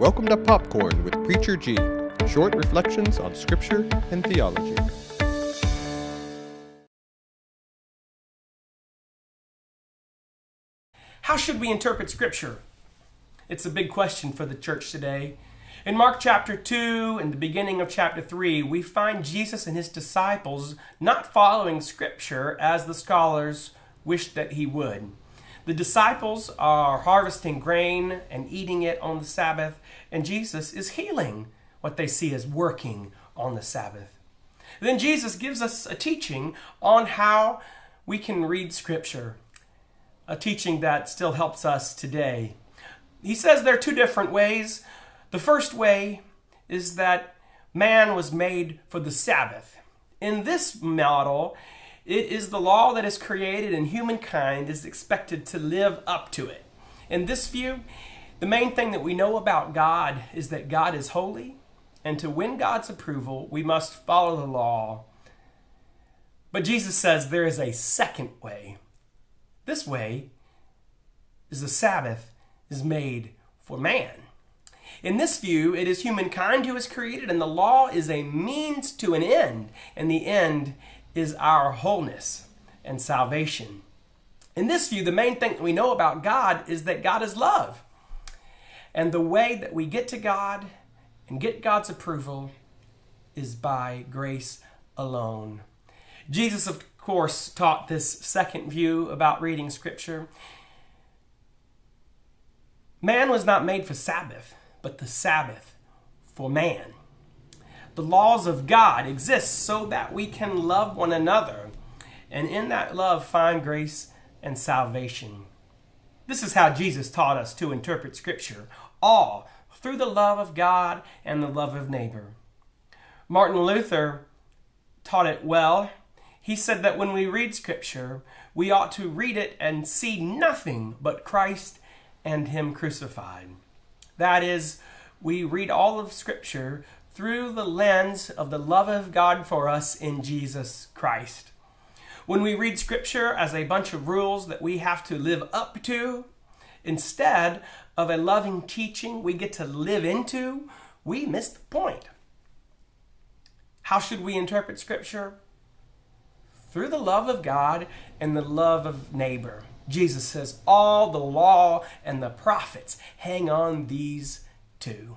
Welcome to Popcorn with Preacher G, short reflections on Scripture and theology. How should we interpret Scripture? It's a big question for the church today. In Mark chapter 2 and the beginning of chapter 3, we find Jesus and his disciples not following Scripture as the scholars wished that he would. The disciples are harvesting grain and eating it on the Sabbath, and Jesus is healing what they see as working on the Sabbath. Then Jesus gives us a teaching on how we can read Scripture, a teaching that still helps us today. He says there are two different ways. The first way is that man was made for the Sabbath. In this model, it is the law that is created and humankind is expected to live up to it. In this view, the main thing that we know about God is that God is holy, and to win God's approval, we must follow the law. But Jesus says there is a second way. This way is the Sabbath is made for man. In this view, it is humankind who is created, and the law is a means to an end, and the end is our wholeness and salvation. In this view, the main thing that we know about God is that God is love. And the way that we get to God and get God's approval is by grace alone. Jesus, of course, taught this second view about reading Scripture. Man was not made for Sabbath, but the Sabbath for man. The laws of God exist so that we can love one another, and in that love find grace and salvation. This is how Jesus taught us to interpret Scripture, all through the love of God and the love of neighbor. Martin Luther taught it well. He said that when we read Scripture, we ought to read it and see nothing but Christ and Him crucified. That is, we read all of Scripture through the lens of the love of God for us in Jesus Christ. When we read Scripture as a bunch of rules that we have to live up to, instead of a loving teaching we get to live into, we miss the point. How should we interpret Scripture? Through the love of God and the love of neighbor. Jesus says all the law and the prophets hang on these two.